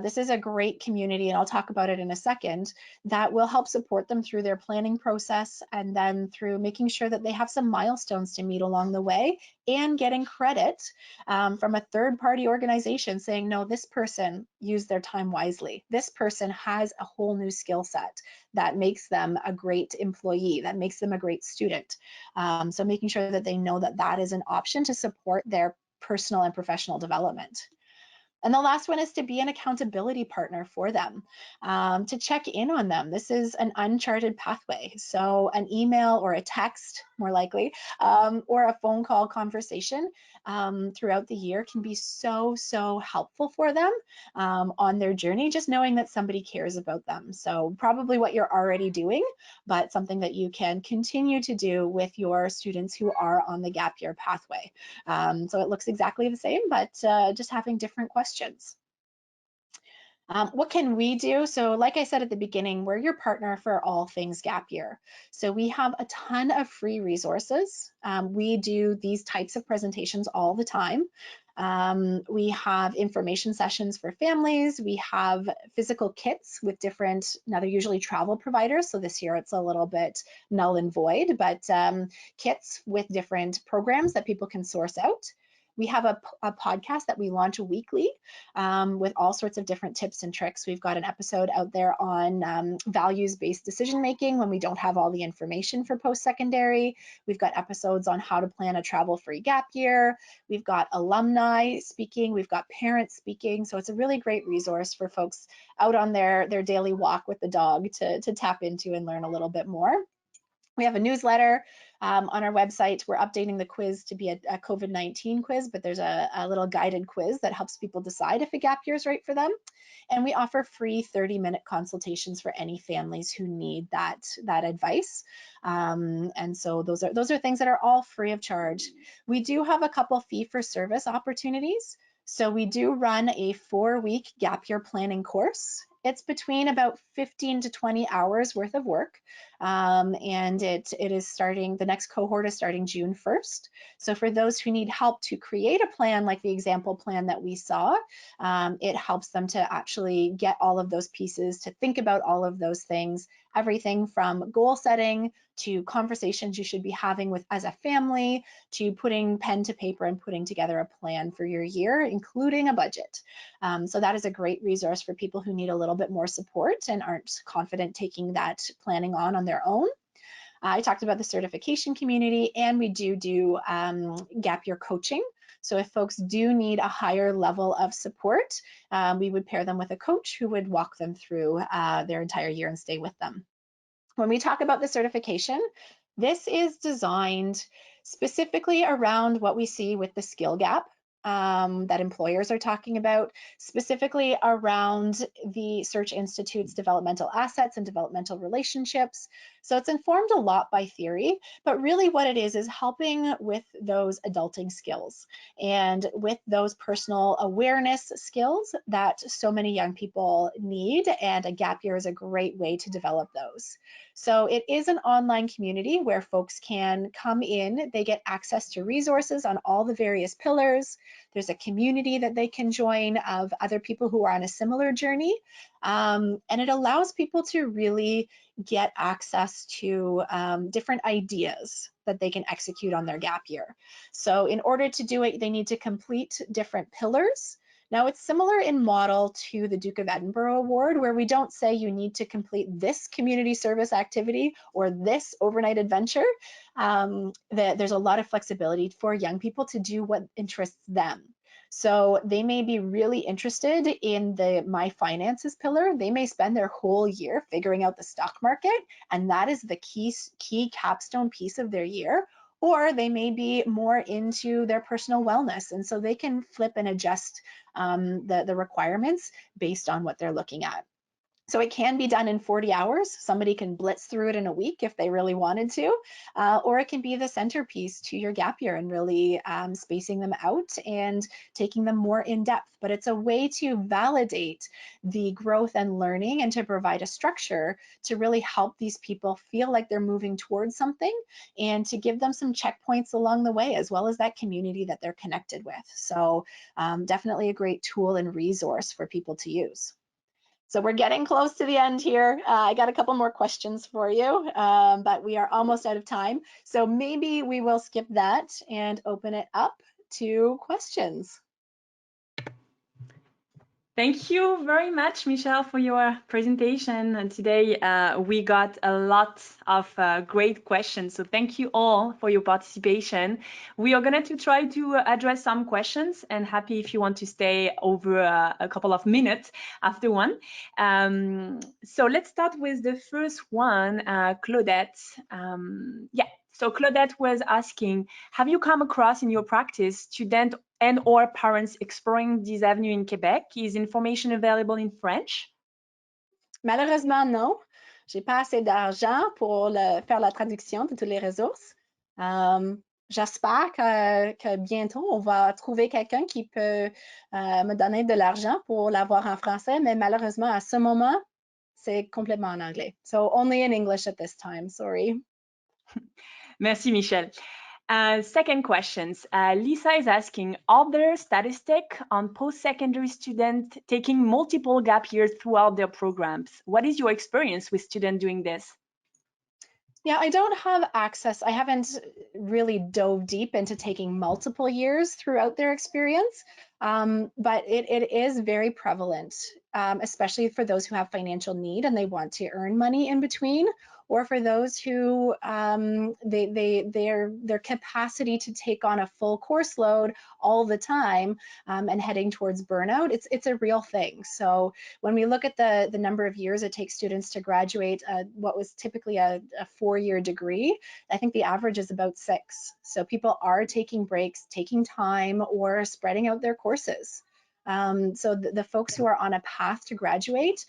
This is a great community, and I'll talk about it in a second, that will help support them through their planning process, and then through making sure that they have some milestones to meet along the way, and getting credit from a third-party organization saying, no, this person used their time wisely. This person has a whole new skill set that makes them a great employee, that makes them a great student. So making sure that they know that that is an option to support their personal and professional development. And the last one is to be an accountability partner for them, to check in on them. This is an uncharted pathway. So an email or a text, more likely, or a phone call conversation throughout the year can be so, so helpful for them on their journey, just knowing that somebody cares about them. So probably what you're already doing, but something that you can continue to do with your students who are on the gap year pathway. So it looks exactly the same, but just having different questions. What can we do? So like I said at the beginning, we're your partner for all things gap year. So we have a ton of free resources. We do these types of presentations all the time. We have information sessions for families. We have physical kits with different, now they're usually travel providers, so this year it's a little bit null and void, but kits with different programs that people can source out. We have a podcast that we launch weekly with all sorts of different tips and tricks. We've got an episode out there on values-based decision-making when we don't have all the information for post-secondary. We've got episodes on how to plan a travel-free gap year. We've got alumni speaking. We've got parents speaking. So it's a really great resource for folks out on their daily walk with the dog to tap into and learn a little bit more. We have a newsletter on our website. We're updating the quiz to be a COVID-19 quiz, but there's a little guided quiz that helps people decide if a gap year is right for them. And we offer free 30-minute consultations for any families who need that advice. And so those are things that are all free of charge. We do have a couple fee-for-service opportunities. So we do run a 4-week gap year planning course. It's between about 15 to 20 hours worth of work. And it is starting, the next cohort is starting June 1st. So for those who need help to create a plan, like the example plan that we saw, it helps them to actually get all of those pieces, to think about all of those things, everything from goal setting to conversations you should be having with as a family, to putting pen to paper and putting together a plan for your year, including a budget. So that is a great resource for people who need a little bit more support and aren't confident taking that planning on their own. I talked about the certification community, and we do gap year coaching. So if folks do need a higher level of support, we would pair them with a coach who would walk them through their entire year and stay with them. When we talk about the certification, this is designed specifically around what we see with the skill gap that employers are talking about, specifically around the Search Institute's developmental assets and developmental relationships. So it's informed a lot by theory, but really what it is helping with those adulting skills and with those personal awareness skills that so many young people need, and a gap year is a great way to develop those. So it is an online community where folks can come in, they get access to resources on all the various pillars. There's a community that they can join of other people who are on a similar journey. And it allows people to really get access to different ideas that they can execute on their gap year. So in order to do it, they need to complete different pillars. Now it's similar in model to the Duke of Edinburgh Award, where we don't say you need to complete this community service activity or this overnight adventure. There's a lot of flexibility for young people to do what interests them. So they may be really interested in the My Finances pillar. They may spend their whole year figuring out the stock market, and that is the key capstone piece of their year. Or they may be more into their personal wellness, and so they can flip and adjust the requirements based on what they're looking at. So it can be done in 40 hours. Somebody can blitz through it in a week if they really wanted to, or it can be the centerpiece to your gap year and really spacing them out and taking them more in depth. But it's a way to validate the growth and learning and to provide a structure to really help these people feel like they're moving towards something, and to give them some checkpoints along the way, as well as that community that they're connected with. So definitely a great tool and resource for people to use. So we're getting close to the end here. I got a couple more questions for you, but we are almost out of time. So maybe we will skip that and open it up to questions. Thank you very much, Michelle, for your presentation. And today we got a lot of great questions. So thank you all for your participation. We are going to try to address some questions, and happy if you want to stay over a couple of minutes after one. So let's start with the first one, Claudette. So Claudette was asking, have you come across in your practice student and or parents exploring this avenue in Quebec? Is information available in French? Malheureusement, non. J'ai pas assez d'argent pour faire la traduction de toutes les ressources. J'espère que bientôt, on va trouver quelqu'un qui peut me donner de l'argent pour l'avoir en français, mais malheureusement, à ce moment, c'est complètement en anglais. So only in English at this time, sorry. Merci, Michelle. Second questions. Lisa is asking, are there statistics on post-secondary students taking multiple gap years throughout their programs? What is your experience with students doing this? Yeah, I don't have access. I haven't really dove deep into taking multiple years throughout their experience, but it is very prevalent, especially for those who have financial need and they want to earn money in between, or for those who their capacity to take on a full course load all the time and heading towards burnout. It's a real thing. So when we look at the number of years it takes students to graduate what was typically a 4-year degree, I think the average is about 6. So people are taking breaks, taking time, or spreading out their courses. So the folks who are on a path to graduate,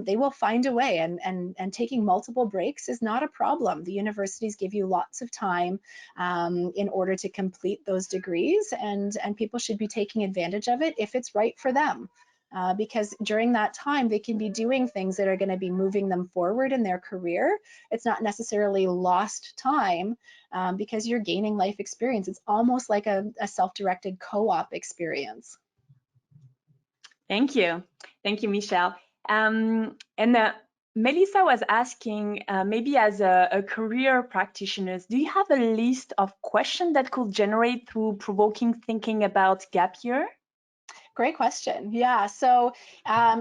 they will find a way, and taking multiple breaks is not a problem. The universities give you lots of time in order to complete those degrees, and people should be taking advantage of it if it's right for them. Because during that time they can be doing things that are going to be moving them forward in their career. It's not necessarily lost time because you're gaining life experience. It's almost like a self-directed co-op experience. Thank you. Thank you, Michelle. And Melissa was asking, maybe as a career practitioner, do you have a list of questions that could generate through provoking thinking about gap year? Great question. Yeah, so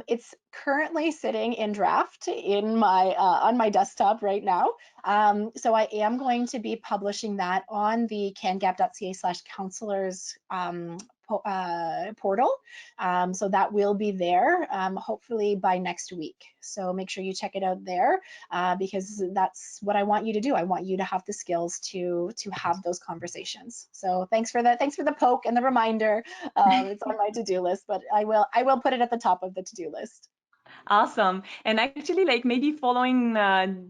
it's currently sitting in draft in my on my desktop right now. So I am going to be publishing that on the cangap.ca/counselors portal. So that will be there hopefully by next week. So make sure you check it out there because that's what I want you to do. I want you to have the skills to have those conversations. So thanks for that. Thanks for the poke and the reminder. It's on my to-do list, but I will put it at the top of the to-do list. Awesome. And actually, like maybe following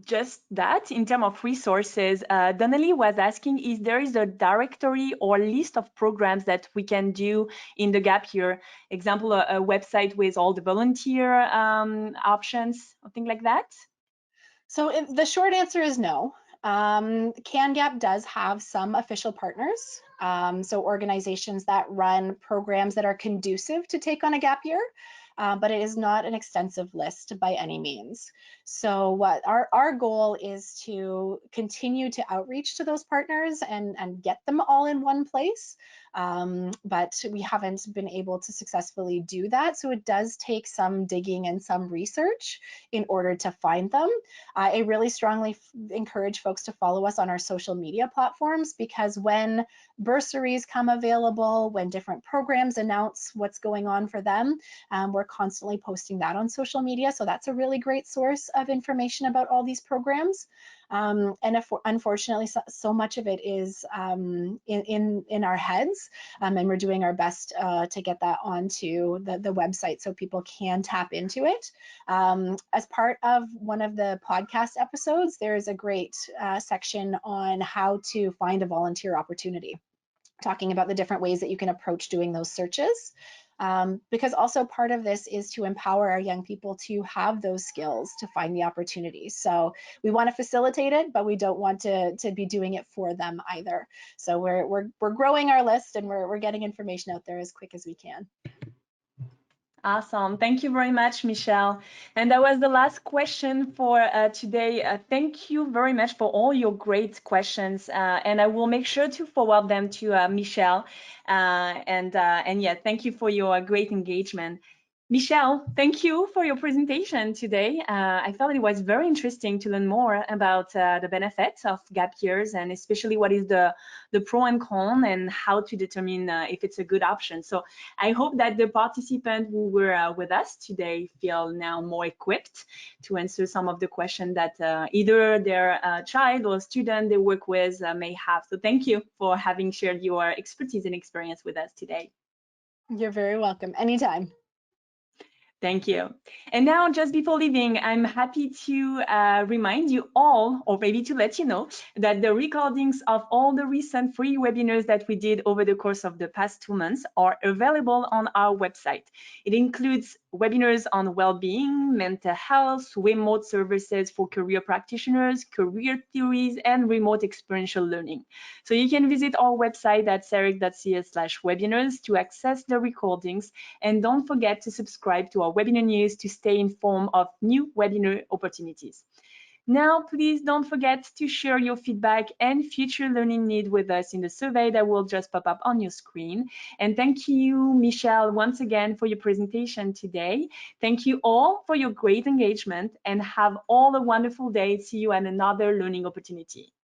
just that in terms of resources, Donnelly was asking if there is a directory or list of programs that we can do in the gap year. Example, a website with all the volunteer options, something like that. So the short answer is no. CanGap does have some official partners, so organizations that run programs that are conducive to take on a gap year, but it is not an extensive list by any means. So what our goal is to continue to outreach to those partners and get them all in one place, but we haven't been able to successfully do that. So it does take some digging and some research in order to find them. I really strongly encourage folks to follow us on our social media platforms, because when bursaries come available, when different programs announce what's going on for them, we're constantly posting that on social media. So that's a really great source of information about all these programs. And if, unfortunately, so much of it is in our heads, and we're doing our best to get that onto the website so people can tap into it. As part of one of the podcast episodes, there is a great section on how to find a volunteer opportunity, talking about the different ways that you can approach doing those searches. Because also part of this is to empower our young people to have those skills to find the opportunities. So we want to facilitate it, but we don't want to be doing it for them either. So we're growing our list, and we're getting information out there as quick as we can. Awesome. Thank you very much, Michelle. And that was the last question for today. Thank you very much for all your great questions. And I will make sure to forward them to Michelle. And yeah, thank you for your great engagement. Michelle, thank you for your presentation today. I thought it was very interesting to learn more about the benefits of gap years, and especially what is the pro and con, and how to determine if it's a good option. So I hope that the participants who were with us today feel now more equipped to answer some of the questions that either their child or student they work with may have. So thank you for having shared your expertise and experience with us today. You're very welcome. Anytime. Thank you. And now, just before leaving, I'm happy to remind you all, or maybe to let you know, that the recordings of all the recent free webinars that we did over the course of the past 2 months are available on our website. It includes webinars on well-being, mental health, remote services for career practitioners, career theories, and remote experiential learning. So you can visit our website at ceric.ca/webinars to access the recordings, and don't forget to subscribe to our webinar news to stay informed of new webinar opportunities. Now, please don't forget to share your feedback and future learning need with us in the survey that will just pop up on your screen. And thank you, Michelle, once again for your presentation today. Thank you all for your great engagement, and have all a wonderful day. See you at another learning opportunity.